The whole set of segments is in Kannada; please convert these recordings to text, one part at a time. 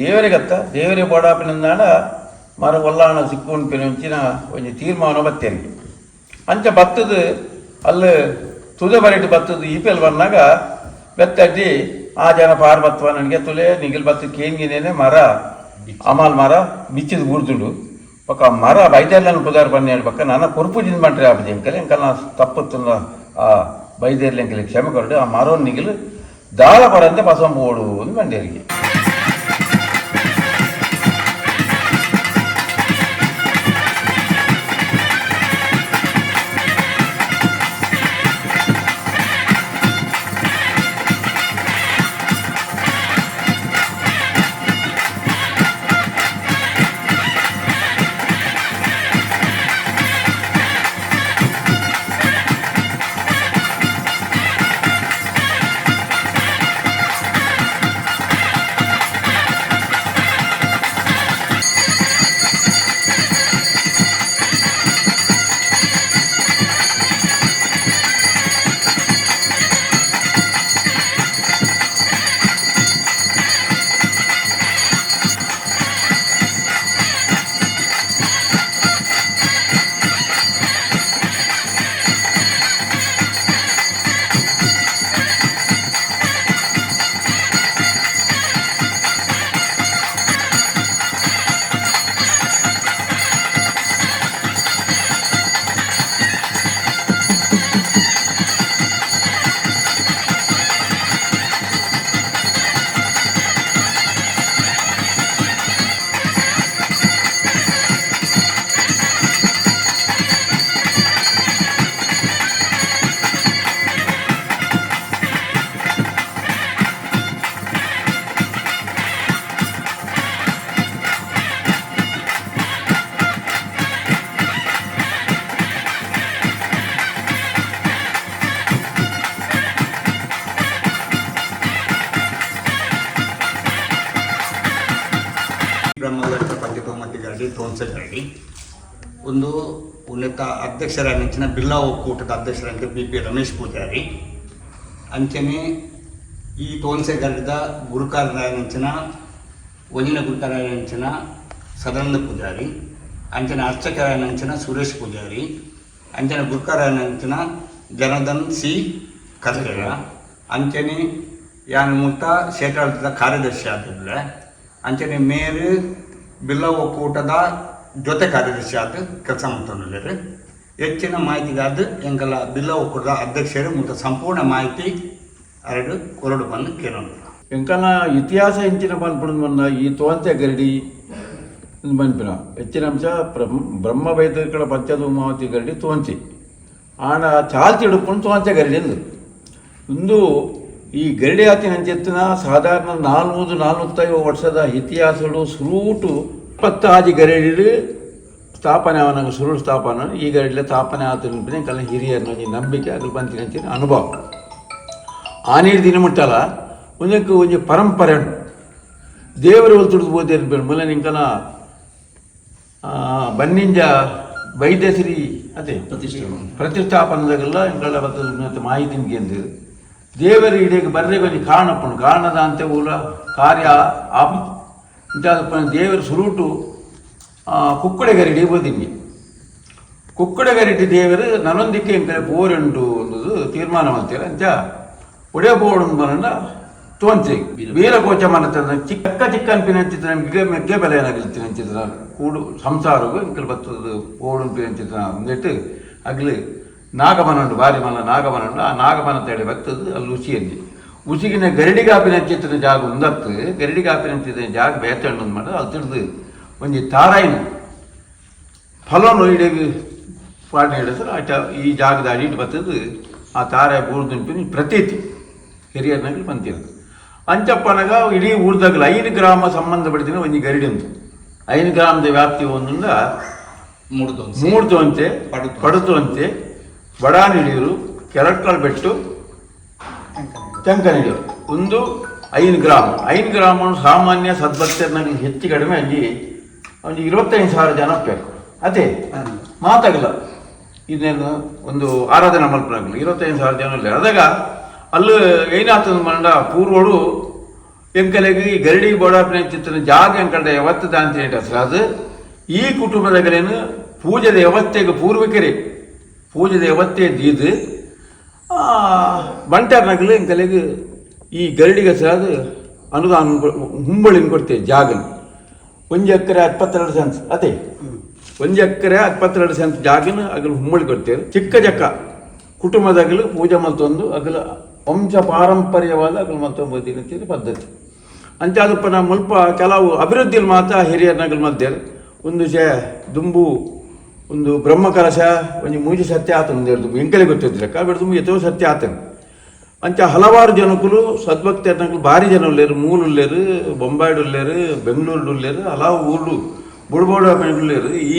ದೇವರಿಗತ್ತ ದೇವರಿಗೆ ಬೋಡಾಪಿನಿಂದಾಡ ಮರ ಒಲ್ಲಾಣ ಸಿಕ್ಕೊಂಡು ಪಿನಂಚಿನ ಒಂದು ತೀರ್ಮಾನ ಬತ್ತೇರಿಗೆ ಅಂಚ ಬತ್ತದು ಅಲ್ಲಿ ತುದೆ ಬರೆಟ್ಟು ಬತ್ತದು ಈ ಪೆಲ್ ಬಂದಾಗ ಬೆತ್ತಡ್ಡಿ ಆ ಜನ ಪಾರ್ ಬತ್ತವ ನನಗೆ ತುಲೆ ನಿಗಿಲ್ ಬತ್ತು ಕೇನ್ಗಿನೇನೆ ಮರ ಅಮಾಲ್ ಮರ ಬಿಚ್ಚಿದ ಊರ್ದುಂಡು ಪಕ್ಕ ಮರ ಬೈದೇರ್ಲನ್ನು ಪುದಾರ್ ಬನ್ನಿ ಹೇಳ್ಬೇಕ ನಾನು ಕೊರ್ಪುಜಿನ ಮಾಡ್ರಿ ಆಪದಿ ಎಂಕಲೆ ಎಂಕಲ್ ನಾ ತಪ್ಪತ್ತು ಆ ಬೈದೇರ್ಲಿ ಎಂಕಲೆ ಕ್ಷಮೆ ಕೊರಡು ಆ ಮರವನ್ನು ನಿಗಿಲು ದಾಳ ಪರಂತೆ ಬಸಂಬ ಓಡು ಅಂದು ಮಂಡ್ಯರಿಗೆ ತೋನ್ಸಗರಡಿ ಒಂದು ಉನ್ನತ ಅಧ್ಯಕ್ಷರಾಗಿನ ಬಿಲ್ಲಾ ಒಕ್ಕೂಟದ ಅಧ್ಯಕ್ಷರಾಗಿ ಬಿ ಪಿ ರಮೇಶ್ ಪೂಜಾರಿ ಅಂಚನೆ ಈ ತೋನ್ಸೆಗರದ ಗುರುಕಾರರಾಯಂಚಿನ ಒಜಿನ ಗುರುಕಾರರಾಯಂಚಿನ ಸದಾನಂದ ಪೂಜಾರಿ ಅಂಚನೆ ಅರ್ಚಕರಾಯಂಚಿನ ಸುರೇಶ್ ಪೂಜಾರಿ ಅಂಚನೆ ಗುರುಕಾರರಾಯಂಚಿನ ಜನಾರ್ದನ್ ಸಿ ಕರ್ಕರ ಅಂಚನೆ ಯಾನ್ ಮುಟ್ಟ ಕ್ಷೇತ್ರಾಡಳಿತದ ಕಾರ್ಯದರ್ಶಿ ಆಗಿಲ್ಲ ಅಂಚನೆ ಮೇರು ಬಿಲ್ಲಾ ಒಕ್ಕೂಟದ ಜೊತೆ ಕಾರ್ಯದರ್ಶಿ ಆದ ಕೆಲಸ ಮಾಡ್ತಾರೆ. ಹೆಚ್ಚಿನ ಮಾಹಿತಿಗಾದ ಎಂಕಲ ಬಿಲ್ಲಾ ಒಕ್ಕೂಟದ ಅಧ್ಯಕ್ಷರು ಮತ್ತು ಸಂಪೂರ್ಣ ಮಾಹಿತಿ ಎರಡು ಕೊರಡು ಬಂದು ಕೇಳೋಣ. ಎಂಕಲ್ನ ಇತಿಹಾಸ ಹೆಂಚಿನ ಪನ್ಪುಡು ಬಂದ ಈ ತೋಂತೆ ಗರಡಿ ಪನ್ಪಿನ ಹೆಚ್ಚಿನ ಅಂಶ ಬ್ರಹ್ಮ ವೈದ್ಯಕಳ ಪಂಚಧೂಮಾವತಿ ಗರಡಿ ತೋಂಚಿ ಆನ ಚಾಲ್ತಿ ಹಿಡ್ಕೊಂಡು ತೋಂತೆ ಗರಡಿ ಒಂದು ಈ ಗರಡಿ ಆತಿನ ಅಂಚೆತ್ತಿನ ಸಾಧಾರಣ 445 ವರ್ಷದ ಇತಿಹಾಸಗಳು ಸುರುಟು 26 ಗರಡಿ ಸ್ಥಾಪನೆ ಅವನಾಗ ಸುರುಳು ಸ್ಥಾಪನೆ ಈ ಗರಡಿಲೆ ಸ್ಥಾಪನೆ ಆತನ ಕಲ ಹಿರಿಯರ ನಂಬಿಕೆ ಅದ್ರ ಬಂತಿನ ಅನುಭವ ಆ ನೀರು ದಿನ ಮುಟ್ಟಲ್ಲ ಒಂದಕ್ಕೆ ಒಂದು ಪರಂಪರೆ ದೇವರು ತುಡಿದು ಬೋದಿರ್ಬೇಡ ಮೊದಲ ನಿಂಕಲ ಬನ್ನಿಂಜ ವೈದ್ಯಶ್ರೀ ಅದೇ ಪ್ರತಿಷ್ಠಾಪನದಾಗೆಲ್ಲ ಇಂಕಲ ಬರ್ತದೆ ಮಾಹಿತಿ ನಿಮ್ಗೆ ದೇವರ ಇಡೆಗೆ ಬರ್ರೆ ಕೊಂಚ ಕಾರಣಪ್ಪನು ಕಾರಣದ ಅಂತ ಊರ ಕಾರ್ಯ ಆಪಿ ಇಂಥ ದೇವರ ಸುರುಟು ಕುಕ್ಕಡೆಗರಡಿ ಬೋದಿನಿ ಕುಕ್ಕಡೆಗರಡಿ ದೇವರು ನನ್ನೊಂದಿಕ್ಕೆ ಎಂಕಲೆ ಬೋರುಂಟು ಅನ್ನೋದು ತೀರ್ಮಾನ ಮಾಡ್ತಾರೆ ಅಂಚ ಒಡೆ ಬೋರ್ಡ್ ಬರೋಣ ತೋನ್ಸಿ ವೀರಕೋಚ ಮನತನ ಚಿಕ್ಕ ಚಿಕ್ಕ ಅನ್ಪಿನಂಚಿತ್ರ ಮೆಗ್ಗೆ ಬೆಲೆ ಏನಾಗಿಲ್ತೀನಿ ಅಂಚಿತ್ರ ಕೂಡು ಸಂಸಾರಗೂ ಇಂಕಲ್ ಬರ್ತದ ಬೋರ್ಡ್ ಅನ್ಪಿನಂಚಿತ್ರ ಅಂದಿಟ್ಟು ಆಗ್ಲಿ ನಾಗಮನುಂಡು ಭಾರಿ ಮನ ನಾಗಮನುಂಡು ಆ ನಾಗಮನ ತಡೆ ಬರ್ತದೆ ಅಲ್ಲಿ ಉಸಿಯಲ್ಲಿ ಉಸಿಗಿನ ಗರಡಿಗಾಪಿನ ಚಿತ್ರ ಜಾಗ ಉಂದತ್ತು ಗರಡಿಗಾಪಿನ ಚಿತ್ರ ಜಾಗ ಬೇತಣ್ಣು ಮಾಡಿದ್ರೆ ಅಲ್ಲಿ ತಿಳಿದು ಒಂದು ತಾರಾಯಿನ ಫಲವನ್ನು ಇಡೀ ಪಾಡ್ನ ಹಿಡಿದ್ರೆ ಆಟ ಈ ಜಾಗದ ಅಡಿಟ್ಟು ಬರ್ತದೆ ಆ ತಾರಾಯ ಬೂರ್ದುಂಪಿನ ಪ್ರತೀತಿ ಹಿರಿಯರ್ನಾಗಲಿ ಬಂತಿರೋದು ಅಂಚಪ್ಪನಾಗ ಇಡೀ ಊರ್ದಾಗಲ 5 ಗ್ರಾಮ ಸಂಬಂಧ ಪಡಿದಿನ ಒಂದು ಗರಡಿ ಉಂಟು 5 ಗ್ರಾಮದ ವ್ಯಾಪ್ತಿ ಒಂದಿಂದ ಮೂಡ್ದು ಅಂತೆ ಪಡುತು ಅಂತೆ ಬಡಾನಿಡಿಯೂರು ಕೆರಟ್ಕಲ್ ಬೆಟ್ಟು ತೆಂಕನಿಡಿಯೂರು ಒಂದು 5 ಗ್ರಾಮ 5 ಗ್ರಾಮ ಸಾಮಾನ್ಯ ಸದ್ಭಕ್ತರ್ನಾಗ ಹೆಚ್ಚು ಕಡಿಮೆ ಅಲ್ಲಿ ಒಂದು 25,000 ಜನ ಬೇಕು ಅದೇ ಮಾತಾಗಲ್ಲ ಇದೇನು ಒಂದು ಆರಾಧನಾ ಮಲ್ಪನಾಗಲ್ಲ 25,000 ಜನ ಇಲ್ಲ ಅದಾಗ ಅಲ್ಲಿ ಏನಾಗ್ತದೆ ಮಂಡ ಪೂರ್ವಡು ಎಂಕಲೆಗೆ ಈ ಗರಡಿ ಬೋಡಾಪನೆ ಚಿತ್ರ ಜಾಗ ಎಂಕಲ್ದ ಯಾವತ್ತದ ಅಂತ ಹೇಳಿ ಅಸಲು ಅದು ಈ ಕುಟುಂಬದಾಗಲೇನು ಪೂಜೆದ ಯಾವತ್ತೆಗೆ ಪೂರ್ವಿಕರೇ ಪೂಜೆದ ಯಾವತ್ತೇ ದೀದು ಬಂಟಾರ್ನಾಗಲು ಎಂಕಲೆಗೆ ಈ ಗರಡಿಗೆ ಅಸಲು ಅದು ಅನುದಾನ ಹುಂಬಳಿನ ಕೊಡ್ತೇವೆ ಜಾಗನ 1 ಎಕರೆ 22 ಸೆನ್ಸ್ ಅದೇ 1 ಎಕರೆ 22 ಸೆನ್ಸ್ ಜಾಗನ ಅಗಲು ಹುಂಬಳಿ ಕೊಡ್ತೇವೆ ಚಿಕ್ಕ ಜಕ್ಕ ಕುಟುಂಬದಾಗಲು ಪೂಜೆ ಮತ್ತೊಂದು ಅಗಲ ವಂಶ ಪಾರಂಪರ್ಯವಾದ ಅಗಲು ಮತ್ತೊಂದು ದಿನಚರಿ ಪದ್ಧತಿ ಅಂಚೆ ಅದಪ್ಪ ನಾವು ಮುಲ್ಪ ಕೆಲವು ಅಭಿವೃದ್ಧಿಯಲ್ಲಿ ಮಾತ್ರ ಹಿರಿಯರ್ನಾಗಲು ಮಧ್ಯೆ ಒಂದು ದುಂಬು ಒಂದು ಬ್ರಹ್ಮಕಲಶ ಒಂದು ಮೂಜಿ ಸತ್ಯ ಆತನ ಒಂದು ಎಂಕಲೆ ಗೊತ್ತಿದ್ರಕ್ಕ ಬೇಡ ತುಂಬ ಎತ್ತೋ ಸತ್ಯ ಆತನ ಅಂಚ ಹಲವಾರು ಜನಕ್ಕೂ ಸದ್ಭಕ್ತಿ ಅನ್ನಗಳು ಭಾರಿ ಜನ ಉಳ್ಳೇರು ಮೂಲು ಉಳ್ಳೇರು ಬೊಂಬಾಯ್ಡು ಉಳ್ಳೇರು ಬೆಂಗಳೂರು ಉಳ್ಳೇರು ಹಲವು ಊರು ಬುಡ್ಬೋಡ ಉಳ್ಳೇರು ಈ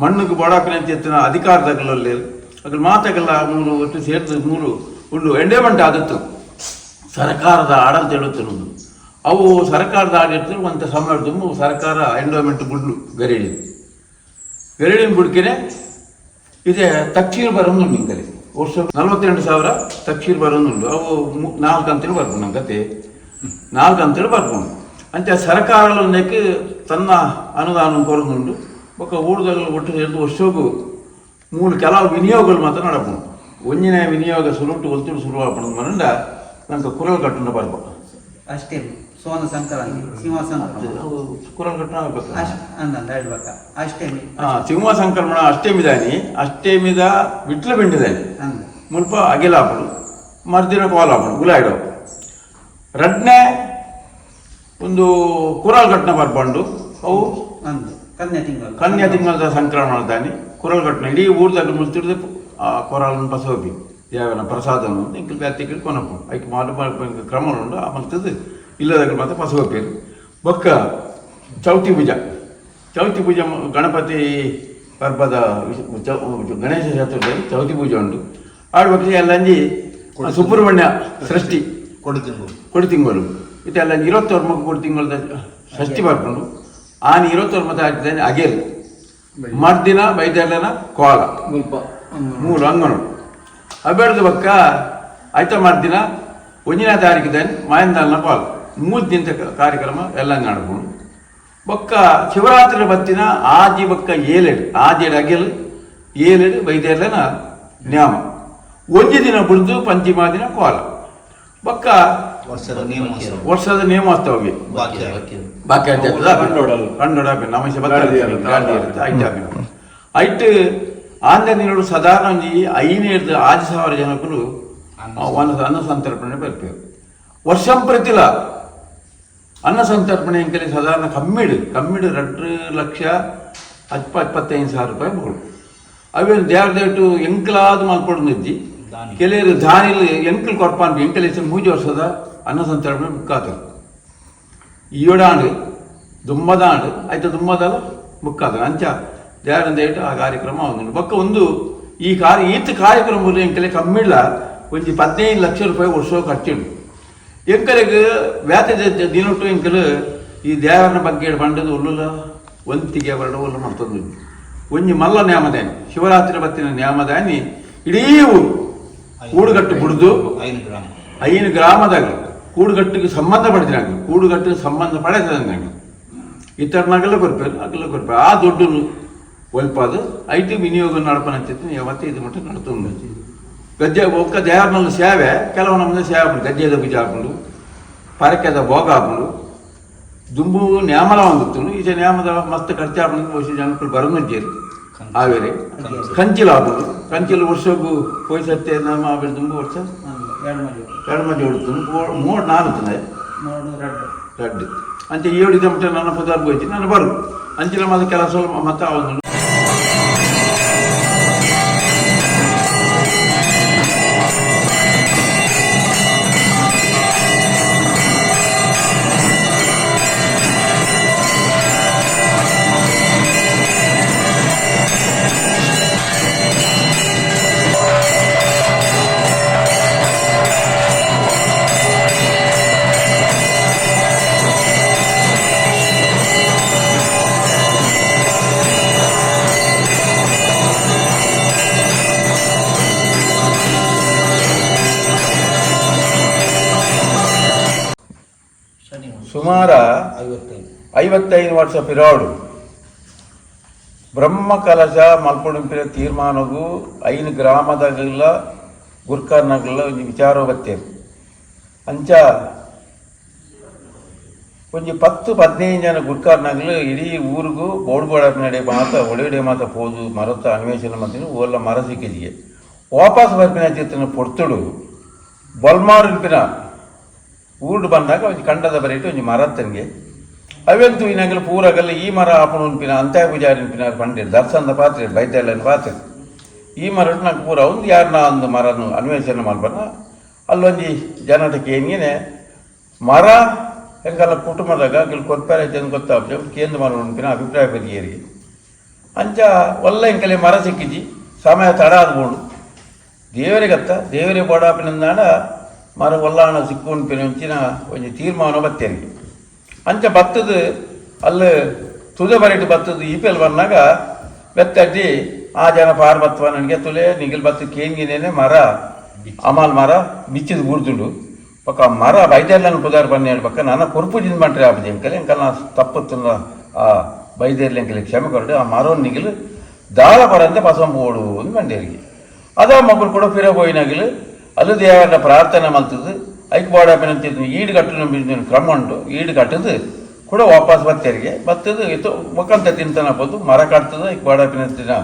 ಮಣ್ಣಿಗೆ ಬೋಡಾಪಿನ ಎತ್ತಿನ ಅಧಿಕಾರದಾಗಲು ಉಳ್ಳೇರು ಅದ್ರ ಮಾತಾಗಲ್ಲ ಮೂರು ಒಟ್ಟು ಸೇರಿದ ಮೂರು ಉಂಡು ಎಂಡೇಮೆಂಟ್ ಆದತ್ತು ಸರ್ಕಾರದ ಆಡಳಿತ ಹೇಳುತ್ತಿರುವುದು ಅವು ಸರ್ಕಾರದ ಆಡಳಿತ ಒಂದು ಸಮಯ ತುಂಬ ಸರ್ಕಾರ ಎಂಡೋಮೆಂಟ್ ಬಿಡ್ಲು ಗರಡಿನ ಬುಡ್ಕೆನೆ ಇದೆ ತಕ್ಷೀರ್ ಬರೋದು ನಿಂತಲ್ಲಿ ವರ್ಷ 42,000 ತಕ್ಷೀರ್ ಬರೋದುಂಡು ಅವು 4 ಅಂತೇಳಿ ಬರ್ಕೊಂಡು ನಮ್ಮ ಕತೆ 4 ಅಂತೇಳಿ ಬರ್ಕೊಂಡು ಅಂಚೆ ಸರ್ಕಾರಕ್ಕೆ ತನ್ನ ಅನುದಾನ ಕೊರದುಂಡು ಒಕ್ಕ ಊರುಗಳು ಒಟ್ಟು ಸೇರಿದು ವರ್ಷಕ್ಕೂ 3 ಕೆಲವು ವಿನಿಯೋಗಗಳು ಮಾತ್ರ ನಡಪುಂಡು ಒಂಜಿನ ವಿನಿಯೋಗ ಸುರುಟು ಒತ್ತುಡು ಶುರುವಾಪಣದ ಮರಂಡ ನಂಗೆ ಕುರಲ್ ಕಟ್ಟುಂಡ ಬರ್ಬೋದು ಅಷ್ಟೇ ಸೋನ ಸಂಕ್ರಾಂತಿ ಸಿಂಹ ಸಂಕ್ರಮಣ ಕುರಲ್ ಕಟ್ಟಣ ಆಗ್ಬೇಕು ಅಷ್ಟೇಮಿ ಸಿಂಹ ಸಂಕ್ರಮಣ ಅಷ್ಟೇಮಿದಾನಿ ಅಷ್ಟೇಮಿದ ವಿಟ್ಲ ಬೆಂಡಿದಾನಿ ಮುಲ್ಪ ಅಗಿಲಾಪಡು ಮರ್ದಿನ ಕೋಲಾಪಡು ಗುಲಾಯ್ಡು ರಡ್ನೆ ಒಂದು ಕುರಲ್ ಕಟ್ಟಣ ಬರ್ಬಂಡು ಅವು ಕನ್ಯಾ ತಿಂಗಳದ ಸಂಕ್ರಮಣ ದಾನಿ ಕುರಲ್ ಕಟ್ಟಣ ಇಡೀ ಊರ್ದಾಗ ಮುಲ್ತಿಡ್ದು ಆ ಕೊರಲನ್ನು ಪಸೋಬಿ ದೇವನ ಪ್ರಸಾದವನ್ನು ಇಂಕಲ್ ವ್ಯಾತಿಗಳು ಕೊನಪ್ಪು ಐಕ್ ಮಾಡು ಕ್ರಮ ಉಂಡು ಆ ಮಲ್ತದ್ದು ಇಲ್ಲದಾಗ ಮಾತ್ರ ಪಸೋಪೇರು ಬೊಕ್ಕ ಚೌತಿ ಪೂಜೆ ಗಣಪತಿ ಪರ್ಬದ ಗಣೇಶ ಚತುರ್ಥಿ ಚೌತಿ ಪೂಜೆ ಉಂಟು ಆಡ್ಬೇಕು ಎಲ್ಲಂಜಿ ಸುಬ್ರಹ್ಮಣ್ಯ ಸೃಷ್ಟಿ ಕೊಡುತಿಂಗಳು ಇದೆಲ್ಲ 21 ಮಗು ಕೊಡುತಿಂಗಳದ ಷಷ್ಠಿ ಬರ್ಕೊಂಡು ಆನೆ 21 ಮತ ಹಾಕಿದ್ದಾನೆ ಅಗೇರು ಮರ್ದಿನ ಬೈದೆಲ್ಲನ ಕೋಲ 3 ಅಂಗನೋಡು ಅಬೇಡ್ದು ಬಕ್ಕ ಆಯ್ತ ಮರ್ದಿನ 1ನೇ ತಾರೀಕಿದ್ದಾನೆ ಮಾಯಂದಾಲ್ನ ಕೋಲ 3 ದಿನದ ಕಾರ್ಯಕ್ರಮ ಎಲ್ಲ ನಡ್ಕೊಂಡು ಬೊಕ್ಕ ಶಿವರಾತ್ರಿ ಬತ್ತಿನ ಆಜಿ ಬೊಕ್ಕ ಆಜೆಡು ಅಗೆಲ್ ಏಳೆಡು ಬೈದೆಲ್ಲನ ನ್ಯಾಮ 1 ದಿನ ಬಿಡ್ದು ಪಂಚಿಮ ದಿನ ಕೋಲ ಬೊಕ್ಕ ವರ್ಷದ ನೇಮೋತ್ಸವಗೆ ಬಾಕಿ ಕಂಡೋಡಾಪಿ ನಮಸ ಐಟ್ ಆಂಜನೇಯರು ಸಾಧಾರಣ ಒಂಜಿ 5,000 ಜನಕ್ಕೂ ಅನ್ನ ಸಂತರ್ಪಣೆ ಬರ್ಪೇರು ವರ್ಷಂ ಪ್ರತಿಲ ಅನ್ನ ಸಂತರ್ಪಣೆ ಎಂಕಲಿ ಸಾಧಾರಣ ಕಮ್ಮಿಡು 2,25,000 ರೂಪಾಯಿ ಬಹುದು ಅವೇನು ದೇವದೇಟು ಎಂಕಲಾದ ಮಲ್ಪೊಂದಿದ್ದಿ ಕೆಲವರು ದಾನಿಲ್ ಎಂಕಲ್ ಕೊರ್ಪಾನ್ ಎಂಕಲ್ 3 ವರ್ಷದ ಅನ್ನ ಸಂತರ್ಪಣೆ ಮುಕ್ಕಾತರು ಈಡಾಂಡು ದುಮ್ಮದಾಂಡು ಆಯ್ತು ದುಮ್ಮದಲ್ಲ ಮುಕ್ಕಾತರು ಅಂಚ ದೇವರಂದೇಟು ಆ ಕಾರ್ಯಕ್ರಮ ಒಂದು ಬೊಕ್ಕ ಒಂದು ಈ ಕಾರ್ಯಕ್ರಮ ಎಂಕಲೆ ಕಮ್ಮಿಲ್ಲ ಒಂಜಿ 15 ಲಕ್ಷ ರೂಪಾಯಿ ವರ್ಷ ಖರ್ಚುಂಡು ಎಂಕಲಿಗೆ ವ್ಯಾತ ದಿನೊಟ್ಟು ಎಂಕಲು ಈ ದೇವರನ ಬಗ್ಗೆ ಬಂಡದು ಉಳ್ಳುಲ ಒಂತಿಗೆ ಬರಡು ಉಲ್ಲ ಮಾಡ್ತಂದು ಒಂಜಿ ಮಲ್ಲ ನ್ಯಾಮದಾನಿ ಶಿವರಾತ್ರಿ ಬತ್ತಿನ ನ್ಯಾಮದಾನಿ ಇಡೀ ಊರು ಕೂಡುಗಟ್ಟು ಬಿಡ್ದು 5 ಗ್ರಾಮದಾಗ ಕೂಡುಗಟ್ಟಿಗೆ ಸಂಬಂಧ ಪಡೆದಿನಾಗ ಕೂಡುಗಟ್ಟಿಗೆ ಸಂಬಂಧ ಪಡೆದಂಗ ಇತರನಾಗೆಲ್ಲ ಕೊರ್ಪೇರು ಅಗೆಲ್ಲ ಕೊರ್ಪೇರು ಆ ದೊಡ್ಡ ಒಲ್ಪಾದು ಐಟಿ ವಿನಿಯೋಗ ನಡಪನಂತಿತ್ತು ಯಾವತ್ತೇ ಇದು ಮಟ್ಟ ನಡ್ಕೊಂಡು ಗದ್ದೆ ಒಕ್ಕ ದೇವರನಲ್ಲಿ ಸೇವೆ ಕೆಲವು ನಮ್ಮದು ಸೇವೆ ಹಾಕೊಂಡು ಗದ್ದೆದ ಪೂಜೆ ಹಾಕೊಂಡು ಪರಕೆದ ಭೋಗ ಹಾಕೊಂಡು ದುಂಬು ನ್ಯಾಮಲ ಒಂದಿತ್ತು ಈಚೆ ನ್ಯಾಮದ ಮಸ್ತ್ ಖರ್ಚು ಹಾಕೊಂಡು ವರ್ಷ ಜನಗಳು ಬರೋದಿದ್ದೇರು ಆವೇರೆ ಕಂಚಿಲು ಹಾಕೋದು ಕಂಚಿಲು ವರ್ಷಕ್ಕೂ ಪೊಯ್ಸತ್ತೆ ನಮ್ಮ ಆವೇರೆ ದುಂಬು ವರ್ಷ 2 ಮಜೆ ಹೊಡ್ತು 3-4 ರಡ್ಡು ಅಂಚೆ 7 ಮಟ್ಟ ನನ್ನ ಪದಾರ್ಥ ಹೋಯ್ತು ನಾನು ಬರು ಅಂಚಿನ ಮದ ಕೆಲಸ ಮತ್ತೆ ಅವನು 55 ವರ್ಷ ಪಿರಾಡು ಬ್ರಹ್ಮ ಕಲಶ ಮಲ್ಪುಡಿನ ತೀರ್ಮಾನಗೂ 5 ಗ್ರಾಮದಾಗಲ್ಲ ಗುರ್ಕರ್ನಾಗಲ್ಲ ಒಂದು ವಿಚಾರ ಬರ್ತೇವೆ ಅಂಚ ಒಂದು 10-15 ಜನ ಗುರ್ಕರ್ನಾಗಲು ಇಡೀ ಊರಿಗೂ ಬೋಡ್ಬೋಡನೆ ಮಾತ ಒಳಗಡೆ ಮಾತ ಪೋದು ಮರತ ಅನ್ವೇಷಣೆ ಮಾಡ್ತೀನಿ ಓಲ್ಲ ಮರ ಸಿಕ್ಕಿದಿಗೆ ವಾಪಸ್ ಬರ್ಪಿನ ಚಿತ್ರನ ಪೊಡ್ತುಡು ಬೊಲ್ಮಾರುಪಿನ ಊರು ಬಂದಾಗ ಒಂದು ಕಂಡದ ಬರೀಟು ಒಂದು ಮರ ತನಗೆ ಅವೆಂತೂ ಇನ್ನಾಗಲು ಪೂರಾಗಲ್ಲ ಈ ಮರ ಆಪಣ ಉನ್ಪಿನ ಅಂತ್ಯ ಪೂಜಾರಿ ಉನ್ಪಿನ ಪಂಡಿರು ದರ್ಶನದ ಪಾತ್ರೆ ಬೈದೆಲ್ಲನ ಪಾತ್ರೆ ಈ ಮರ ನಂಗೆ ಪೂರ ಒಂದು ಯಾರನ್ನ ಒಂದು ಮರನು ಅನ್ವೇಷಣೆ ಮಾಡ್ಬಾರ ಅಲ್ಲೊಂದು ಜನಟಕ್ಕೆ ಏನಿಗೆ ಮರ ಹೆಂಗಲ್ಲ ಕುಟುಂಬದಾಗ ಇಲ್ಲಿ ಕೊಟ್ಪಾರ ಜನ ಗೊತ್ತಾಗ್ತದೆ ಕೇಂದ್ರ ಮರ ಉನ್ಪಿನ ಅಭಿಪ್ರಾಯ ಬದಿಯರಿಗೆ ಅಂಚ ಒಲ್ಲ ಇಂಕಲೆ ಮರ ಸಿಕ್ಕಿಜಿ ಸಮಯ ತಡ ಆದ್ಬೋಡು ದೇವರಿಗತ್ತ ದೇವರೇ ಬೋಡಾಪಿನಿಂದಾಡ ಮರ ಒಲ್ಲಾಣ ಸಿಕ್ಕು ಉನ್ಪಿನ ಅಂಚಿನ ಒಂದು ತೀರ್ಮಾನ ಬತ್ತೇರಿಗೆ ಅಂಚ ಬತ್ತದ ಅಲ್ಲಿ ತುದೆ ಬರೀಟು ಬತ್ತದ ಈಪೆಲ್ ಬಂದಾಗ ಬೆತ್ತಡ್ಡಿ ಆ ಜನ ಪಾರ್ ಬತ್ತವ ನನಗೆ ತುಲೆ ನಿಗಿಲ್ ಬತ್ತ ಕೇನ್ಗಿನೇನೆ ಮರ ಅಮಾಲ್ ಮರ ಬಿಚ್ಚಿದ ಬೂರ್ದುಂಡು ಪಕ್ಕ ಮರ ಬೈದೇರ್ಲನ್ನು ಪುದಾರ್ ಬನ್ನಿ ಹೇಳ್ಬೇಕ ನಾನು ಕುರುಪುಜಿಂದ ಮಾಡ್ರಿ ಆ ಎಂಕಲೆ ಎಂಕಲ್ ನಾ ತಪ್ಪುತ್ತಲ್ಲ ಆ ಬೈದೇರ್ಲಿ ಎಂಕಲೆ ಕ್ಷಮೆ ಕೊರಡು ಆ ಮರವನ್ನು ನಿಗಿಲು ದಾಳ ಬರಂತೆ ಪಸಂಬೋಡು ಅಂದು ಮಂಡ್ಯರಿಗೆ ಅದ ಮಕ್ಕಳು ಕೂಡ ಫಿರ ಹೋಯಿನಾಗಿಲು ಅಲ್ಲಿ ದೇವರ ಪ್ರಾರ್ಥನೆ ಮಲ್ತದ್ದು ಐಕ್ ಬೋಡಾಪಿನಂತಿದ್ದು ಈಡು ಕಟ್ಟು ಕ್ರಮ ಉಂಟು ಈಡು ಕಟ್ಟದು ಕೂಡ ವಾಪಸ್ ಬತ್ತೇರಿಗೆ ಬತ್ತದು ಇತ್ತು ಒಕ್ಕಂತ ತಿಂತಾನ ಬಂದು ಮರ ಕಟ್ತದ ಐಕ್ ಬೋಡಾಪಿನಂತಿನ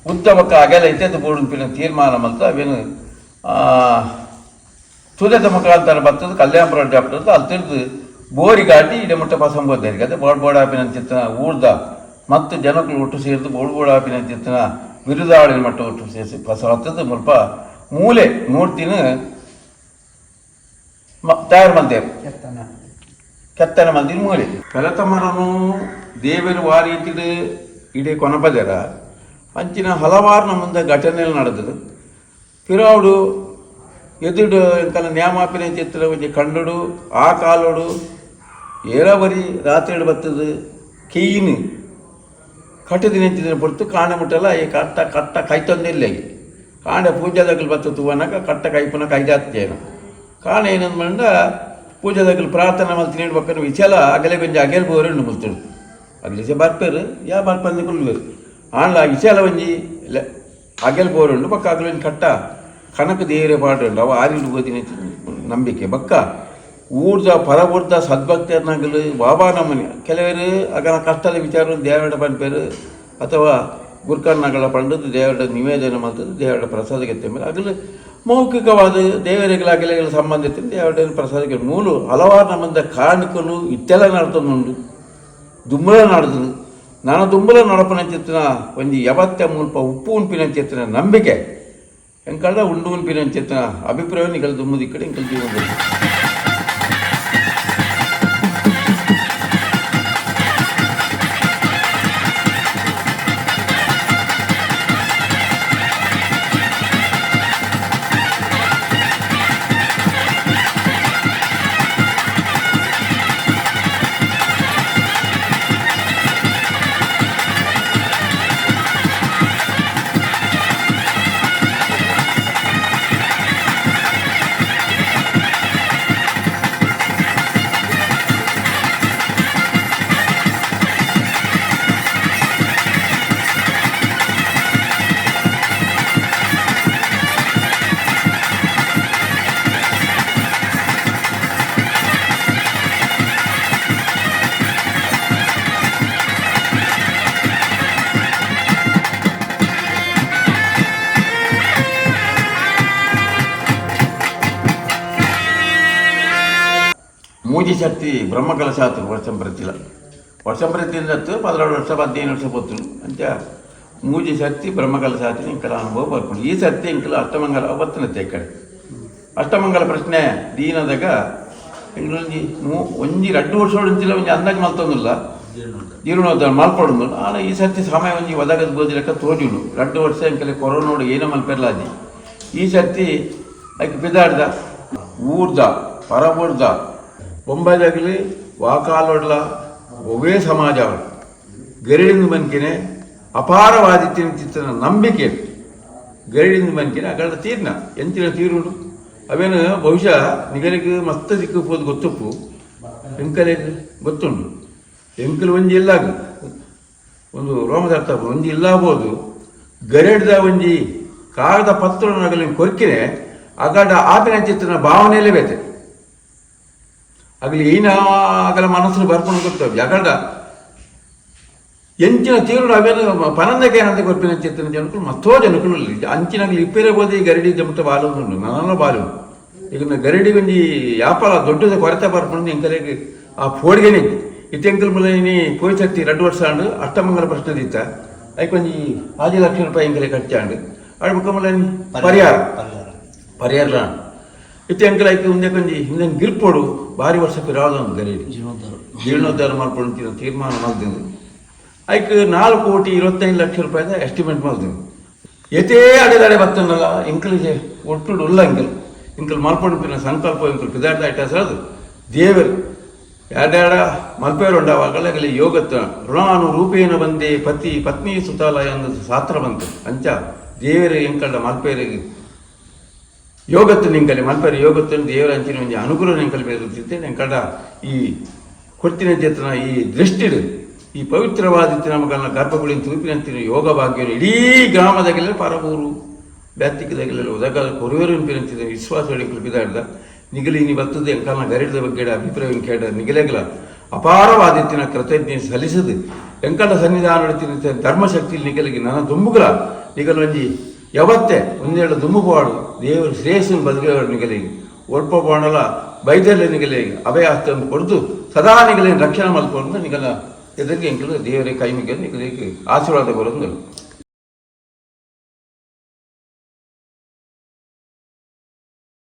ಉದ್ದ ಪಕ್ಕ ಅಗೆಲ್ಲ ಇತ್ತದ ಬೋಡಿನ ತೀರ್ಮಾನ ಮಲ್ತ ಅವೇನು ತುದದ ಮುಖಾಂತರ ಬರ್ತದೆ ಕಲ್ಯಾಣಪುರ ಜಾಪ್ಟದ್ದು ಅಲ್ಲಿ ತಿರ್ದು ಬೋರಿ ಗಾಟಿ ಇಡೆ ಮುಟ್ಟ ಪಸಂಬೋದೇರಿಗೆ ಅದೇ ಬೋಡಾಪಿನಂತಿತ್ತನ ಊರ್ದ ಮತ್ತು ಜನಗಳು ಒಟ್ಟು ಸೇರಿದು ಬೋಡಾಪಿನಂತಿತ್ತನ ಬಿರುದಾಳಿನ ಮಟ್ಟ ಒಟ್ಟು ಸೇರಿಸಿ ಪಸ ಹತ್ತದ ಮುಲ್ಪ ಮೂಲೆ ಮೂರ್ತಿನ ತಯಾರು ಮಂತೇರು ಕೆತ್ತನ ಮಂದಿರ ಮೂಲೆ ಕಲತ ಮರನು ದೇವರು ವಾರೀತಿಡು ಇಡೀ ಕೊನಪದರ ಅಂಚಿನ ಹಲವಾರು ನಮ್ಮಂದ ಘಟನೆಗಳು ನಡೆದದು ಪಿರಾವುಡು ಎದುಡು ಎಂಕಲ ನ್ಯಾಮಾಪಿನ ಚಿತ್ರ ಒಂಜಿ ಕಂಡುಡು ಆ ಕಾಲೋಡು ಏರಾವರಿ ರಾತ್ರಿ ಬರ್ತದೆ ಕೀನು ಕಟ್ಟದ ನಿಂತಿದ್ರೆ ಹೊರತು ಕಾಣೆ ಮುಟ್ಟಲ್ಲ ಈ ಕಟ್ಟ ಕಟ್ಟ ಕೈತೊಂದಿಲ್ಲ ಈಗ ಕಾಂಡೆ ಪೂಜಾದಾಗಲು ಬರ್ತದೆ ಅನ್ನಕ ಕಟ್ಟ ಕೈಪುನ ಕೈದಾತ್ತೇನು ಕಾರಣ ಏನಂದು ಮಂಡ ಪೂಜಾದಾಗಲು ಪ್ರಾರ್ಥನೆ ಮಲ್ತೀನಿ ಇಡ್ಬೇಕನ್ನು ವಿಚಾರ ಅಗಲೆ ಕೊಂಚ ಅಗೆಲ್ ಬೋರೆಂಡು ಮುಲ್ತುಡು ಅಗಲಿಸೆ ಬರ್ಪೇರು ಯಾ ಬರ್ಪಂದು ಕುಲ್ವೇರು ಆಂಡ್ಲ ವಿಚಾರ ಒಂಜಿ ಅಗೆಲ್ ಬೋರೆಂಡು ಪಕ್ಕ ಅಗಲೊಂದು ಕಟ್ಟ ಕನಕ ದೇವರೇ ಪಾಡುಂಡು ಅವ ಆರಿಲು ಓದಿನ ನಂಬಿಕೆ ಬಕ್ಕ ಊರ್ದ ಪರಬೂರ್ದ ಸದ್ಭಕ್ತರ್ನಾಗಲು ಬಾಬಾ ನಮ್ಮನೆ ಕೆಲವರು ಅಗನ ಕಷ್ಟದ ವಿಚಾರ ದೇವರ ಪಂಪೇರು ಅಥವಾ ಗುರ್ಕರ್ನಗಳ ಪಂಡದು ದೇವರ ನಿವೇದನೆ ಮಾಡ್ತದೆ ದೇವರ ಪ್ರಸಾದಕ್ಕೆ ಮೇಲೆ ಆಗಲು ಮೌಖಿಕವಾದ ದೇವರಿಗಳ ಅಗಲೆಗಳ ಸಂಬಂಧಿತ ದೇವರ ಪ್ರಸಾದಕ್ಕೆ ಮೂಲು ಹಲವಾರು ನಮ್ಮಂದ ಕಾಣಿಕಲು ಇತ್ತೆಲ್ಲ ನಡ್ತೊಂದುಂಡು ದುಂಬಲ ನಡೆದು ನಾನು ದುಂಬಲ ನಡಪನ ಚಿತ್ರ ಒಂದು ಯಾವತ್ತ ಮುಲ್ಪ ಉಪ್ಪು ಉಂಪಿನ ಚಿತ್ರ ನಂಬಿಕೆ ಎಂಕಲ್ಡ ಉಂಡು ಉಂಪಿನ ಚಿತ್ರ ಅಭಿಪ್ರಾಯ ನಿಗಲ್ ದುಮ್ಮದಿ ಕಡೆ ಎಂಕಲ್ ಜೀವನ ಮೂಜಿ ಶಕ್ತಿ ಬ್ರಹ್ಮಕಲಶಾತು ವರ್ಷಂ ಪ್ರತಿಲ ವರ್ಷಂ ಪ್ರತಿಯಿಂದ 16 ವರ್ಷ 15 ವರ್ಷ ಬರ್ತನು ಅಂತ ಮೂಜಿ ಶಕ್ತಿ ಬ್ರಹ್ಮಕಲಶಾತಿ ಇಂಕಲ ಅನುಭವ ಬರ್ಕೊಂಡು ಈ ಸರ್ತಿ ಇಂಕಲ ಅಷ್ಟಮಂಗಲ ಅವತ್ತನತ್ತೆ ಕಡೆ ಅಷ್ಟಮಂಗಲ ಪ್ರಶ್ನೆ ದೀನದಾಗ ಇಂಗ್ಲೊಂಜಿ ಒಂಜಿ 2 ವರ್ಷ ಹೊಡಿಂತಿಲ್ಲ ಒಂಜಿ ಅಂದಾಜು ಮಲ್ತೊಂದಿಲ್ಲ ಜೀರ್ಣೋದ್ಧಾರ ಮಲ್ಪೊಡು ಆನ ಈ ಸರ್ತಿ ಸಮಯ ಒಂಜಿ ಒದಗದ ಬೋದಿ ಲೆಕ್ಕ ತೋಜುಂಡು 2 ವರ್ಷ ಇಂಕಲೆ ಕೊರೋನೋಡು ಏನೋ ಮಲ್ಪೆರ್ಲಾದಿ ಈ ಸರ್ತಿ ಅದಕ್ಕೆ ಬಿದ್ದಾಡ್ದ ಊರ್ದ ಪರಬೂರ್ದ ಬೊಂಬೈದಾಗಲಿ ವಾಕಾಲೊಡ್ಲ ಒವೇ ಸಮಾಜ ಗರಿಡಿಂದ ಮನ್ಕಿನೆ ಅಪಾರವಾದಿತ್ಯನ ಚಿತ್ರನ ನಂಬಿಕೆ ಗರಿಡಿಂದ ಮನ್ಕಿನೆ ಅಗಳ ತೀರ್ನ ಎಂತಿನ ತೀರುಡು ಅವೇನು ಬಹುಶಃ ನಿಗಲಿಗೆ ಮಸ್ತ ದಿಕ್ಕು ಹೋದ್ ಗೊತ್ತಪ್ಪು ಎಂಕಲೆಗೆ ಗೊತ್ತುಂಡು ಎಂಕಲ್ ಒಂಜಿ ಇಲ್ಲ ಒಂದು ರೋಮದರ್ಥ ಒಂಜಿ ಇಲ್ಲಾಬೋದು ಗರೆಡ್ದ ಒಂಜಿ ಕಾಗದ ಪತ್ರನಗಲಿ ಕೊರ್ಕಿನೆ ಅಗಡ ಆಪಿನ ಚಿತ್ರನ ಭಾವನೆಯಲ್ಲೇ ಬೇತೆ ಆಗಲಿ ಏನ ಆಗಲ ಮನಸ್ಸು ಬರ್ಕೊಂಡು ಗೊತ್ತವೆ ಅಗಡ ಎಂಚಿನ ತೀವ್ರ ಅವೇನು ಪನಂದಕ್ಕೆ ಏನಂತ ಕೊರ್ಪಿನ ಚಿತ್ರನ ಜನಕಲು ಮತ್ತೋ ಜನಕಲು ಅಂಚಿನಾಗಲಿ ಇಪ್ಪೇರೆ ಬೋದಿ ಗರಡಿ ಜಮಟ ಬಾಲು ನನ್ನ ಬಾಲು ಈಗ ಗರಡಿ ಒಂಜಿ ಯಾಪಲ ದೊಡ್ಡದ ಕೊರತೆ ಬರ್ಕೊಂಡು ಎಂಕಲೆಗೆ ಆ ಫೋಡ್ಗೆನೆ ಇತ್ತೆಂಕಲ್ ಮುಲ ಇನಿ ಪೋಯ್ಸಕ್ತಿ 2 ವರ್ಷ ಆಂಡು ಅಷ್ಟಮಂಗಲ ಪ್ರಶ್ನೆ ದಿತ್ತ ಐಕ್ ಒಂಜಿ 5 ಲಕ್ಷ ರೂಪಾಯಿ ಎಂಕಲೆ ಖರ್ಚಾಂಡು ಆಡ್ ಮುಖಮಲ ಪರಿಹಾರ ಇತ್ತೆ ಎಂಕಲ್ ಐಕ್ ಮುಂದೆ ಕೊಂಜಿ ಹಿಂದೆ ಗಿರ್ಪೋಡು ಭಾರಿ ವರ್ಷಕ್ಕೆ ರಾದ ಒಂದು ಗರಡಿ ಜೀರ್ಣೋದ್ಧಾರ ಮಾಡ್ಕೊಂಡು ತೀರ್ಮಾನ ಮಾಡಿದ್ರು ಐಕ್ 4,25,00,000 ರೂಪಾಯಿದ ಎಸ್ಟಿಮೇಟ್ ಮಾಡಿದ್ರು ಎತೇ ಅಡೆದಾಡೆ ಬತ್ತನಲ್ಲ ಎಂಕಲಿಗೆ ಒಟ್ಟು ಉಲ್ಲ ಎಂಕಲ್ ಮಲ್ಪೊಂಡಿನ ಸಂಕಲ್ಪ ಎಂಕಲ್ ಪಿದಾಡ್ದ ಇಟ್ಟದು ದೇವರು ಎರಡೆರಡ ಮಲ್ಪೇರು ಉಂಡಾವಾಗಲೇ ಯೋಗತ್ತ ಋಣಾನು ರೂಪೇನ ಬಂದೆ ಪತಿ ಪತ್ನಿ ಸುತಾಲಯ ಅನ್ನೋದು ಶಾಸ್ತ್ರ ಬಂತು ಅಂಚ ದೇವರ ಎಂಕಲ್ಡ ಮಲ್ಪೇರಿಗೆ ಯೋಗತ್ತು ನಿಂಕಲಿ ಮಲ್ಪೇರು ಯೋಗತ್ತು ದೇವರ ಅಂಚಿನ ಒಂಜಿ ಅನುಕೂಲ ನಿಂಕಲ್ ಬೇರೆ ಎಂಕಲ್ಡ ಈ ಕೊಡ್ತಿನ ಚೇತನ ಈ ದೃಷ್ಟಿಡು ಈ ಪವಿತ್ರವಾದಿತ್ತು ನಮಗಲ್ಲ ಗರ್ಭಗುಳಿನ ತೂಪಿನಂತಿನ ಯೋಗ ಭಾಗ್ಯ ಇಡೀ ಗ್ರಾಮದಾಗೆಲ್ಲ ಪರಬೂರು ಬ್ಯಾತಿಕದಾಗೆಲ್ಲ ಉದಗ ಕೊರುವೇರು ಪಿನಂತಿದ ವಿಶ್ವಾಸ ಬಿದ್ದಾಡ್ದ ನಿಗಲಿ ನೀ ಬರ್ತದೆ ಎಂಕಲ್ನ ಗರಿಡದ ಬಗ್ಗೆ ಅಭಿಪ್ರಾಯ ಕೇಳ ನಿಗಲೆಗಲ ಅಪಾರವಾದಿತ್ತಿನ ಕೃತಜ್ಞೆ ಸಲ್ಲಿಸದು ಎಂಕಲ ಸನ್ನಿಧಾನ ನಡೀತಿನ ಧರ್ಮಶಕ್ತಿ ನಿಗಲಿಗೆ ನನ್ನ ದುಂಬುಗಳ ನಿಗಲೊಂಜಿ ಯಾವತ್ತೇ ಒಂದೇಳು ದುಂಬುಪಾಡು ದೇವರು ಶ್ರೇಯಸ್ಸನ್ನು ಬದುಕೇವಾಡು ನಿಗಲಿಗೆ ಒಲ್ಪ ಬಾಣಲ ಬೈದಲ್ಲ ನಿಗಲಿಗೆ ಅಭಯಾಸ್ತವನ್ನು ಕೊಡ್ದು ಸದಾ ನಿಗಲಿನ ರಕ್ಷಣೆ ಮಲ್ಕೊಂಡು ನಿಗಲ ಎದುರಿಗೆ ಎಂಕಲು ದೇವರೇ ಕೈ ಮುಗಿಯೋದು ನಿಗಲಿಗೆ ಆಶೀರ್ವಾದ ಬರೋದು